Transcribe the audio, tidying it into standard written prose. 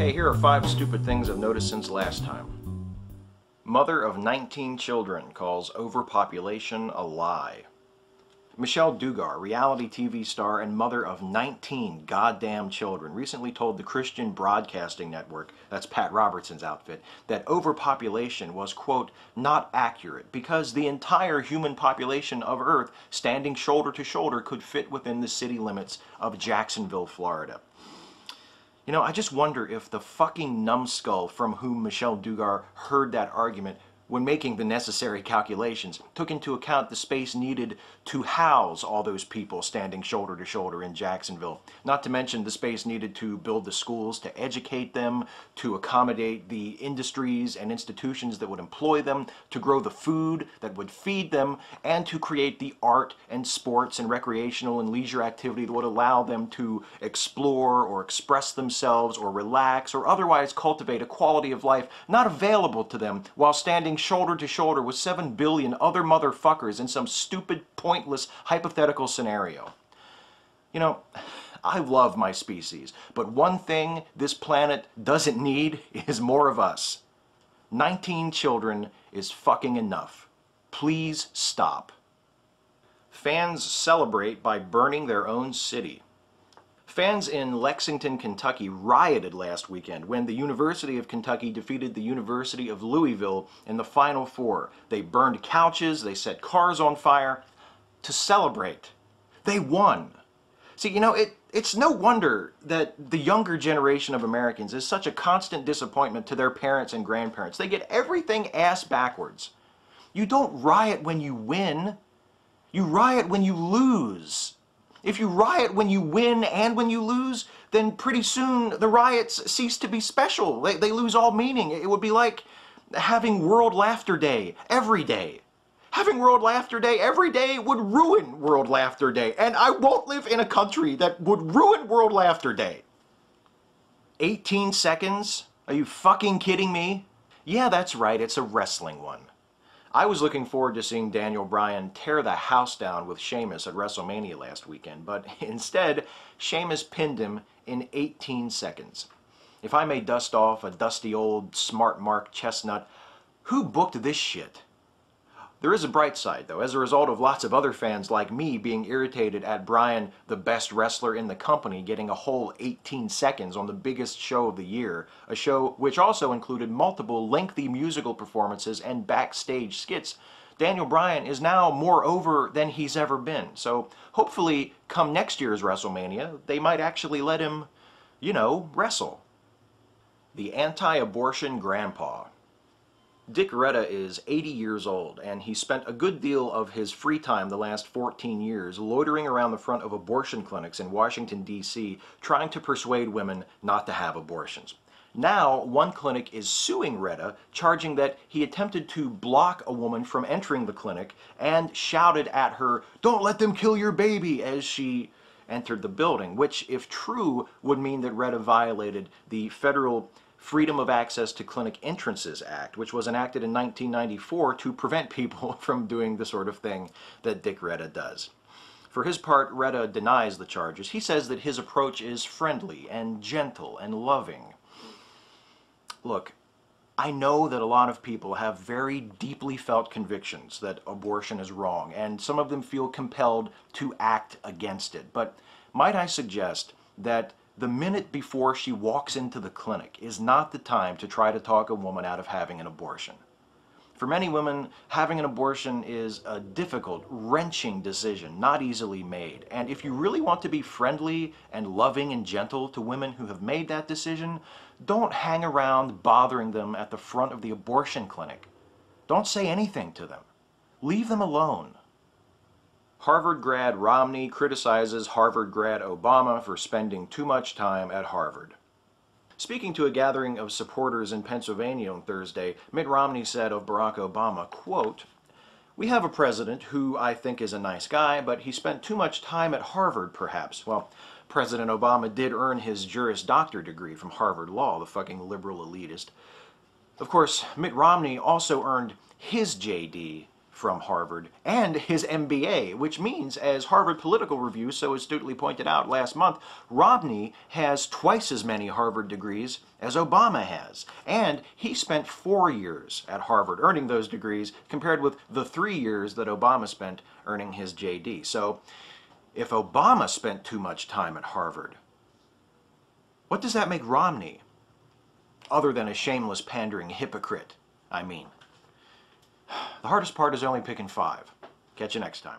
Hey, here are 5 stupid things I've noticed since last time. Mother of 19 children calls overpopulation a lie. Michelle Duggar, reality TV star and mother of 19 goddamn children, recently told the Christian Broadcasting Network, that's Pat Robertson's outfit, that overpopulation was, quote, not accurate because the entire human population of Earth, standing shoulder to shoulder, could fit within the city limits of Jacksonville, Florida. You know, I just wonder if the fucking numbskull from whom Michelle Duggar heard that argument when making the necessary calculations took into account the space needed to house all those people standing shoulder to shoulder in Jacksonville. Not to mention the space needed to build the schools, to educate them, to accommodate the industries and institutions that would employ them, to grow the food that would feed them, and to create the art and sports and recreational and leisure activity that would allow them to explore or express themselves or relax or otherwise cultivate a quality of life not available to them while standing shoulder to shoulder with 7 billion other motherfuckers in some stupid, pointless, hypothetical scenario. You know, I love my species, but one thing this planet doesn't need is more of us. 19 children is fucking enough. Please stop. Fans celebrate by burning their own city. Fans in Lexington, Kentucky rioted last weekend when the University of Kentucky defeated the University of Louisville in the Final Four. They burned couches, they set cars on fire to celebrate. They won. See, you know, it's no wonder that the younger generation of Americans is such a constant disappointment to their parents and grandparents. They get everything ass backwards. You don't riot when you win. You riot when you lose. If you riot when you win and when you lose, then pretty soon the riots cease to be special. They lose all meaning. It would be like having World Laughter Day every day. Having World Laughter Day every day would ruin World Laughter Day, and I won't live in a country that would ruin World Laughter Day. 18 seconds? Are you fucking kidding me? Yeah, that's right, it's a wrestling one. I was looking forward to seeing Daniel Bryan tear the house down with Sheamus at WrestleMania last weekend, but instead, Sheamus pinned him in 18 seconds. If I may dust off a dusty old smart mark chestnut, who booked this shit? There is a bright side, though. As a result of lots of other fans like me being irritated at Bryan, the best wrestler in the company, getting a whole 18 seconds on the biggest show of the year, a show which also included multiple lengthy musical performances and backstage skits, Daniel Bryan is now more over than he's ever been. So hopefully, come next year's WrestleMania, they might actually let him, you know, wrestle. The Anti-Abortion Grandpa. Dick Retta is 80 years old, and he spent a good deal of his free time the last 14 years loitering around the front of abortion clinics in Washington, D.C., trying to persuade women not to have abortions. Now, one clinic is suing Retta, charging that he attempted to block a woman from entering the clinic and shouted at her, "Don't let them kill your baby," as she entered the building, which, if true, would mean that Retta violated the federal Freedom of Access to Clinic Entrances Act, which was enacted in 1994 to prevent people from doing the sort of thing that Dick Retta does. For his part, Retta denies the charges. He says that his approach is friendly and gentle and loving. Look, I know that a lot of people have very deeply felt convictions that abortion is wrong, and some of them feel compelled to act against it. But might I suggest that the minute before she walks into the clinic is not the time to try to talk a woman out of having an abortion. For many women, having an abortion is a difficult, wrenching decision, not easily made. And if you really want to be friendly and loving and gentle to women who have made that decision, don't hang around bothering them at the front of the abortion clinic. Don't say anything to them. Leave them alone. Harvard grad Romney criticizes Harvard grad Obama for spending too much time at Harvard. Speaking to a gathering of supporters in Pennsylvania on Thursday, Mitt Romney said of Barack Obama, quote, "We have a president who I think is a nice guy, but he spent too much time at Harvard, perhaps." Well, President Obama did earn his Juris Doctor degree from Harvard Law, the fucking liberal elitist. Of course, Mitt Romney also earned his JD from Harvard and his MBA, which means, as Harvard Political Review so astutely pointed out last month, Romney has twice as many Harvard degrees as Obama has. And he spent 4 years at Harvard earning those degrees, compared with the 3 years that Obama spent earning his JD. So if Obama spent too much time at Harvard, what does that make Romney? Other than a shameless pandering hypocrite, I mean. The hardest part is only picking 5. Catch you next time.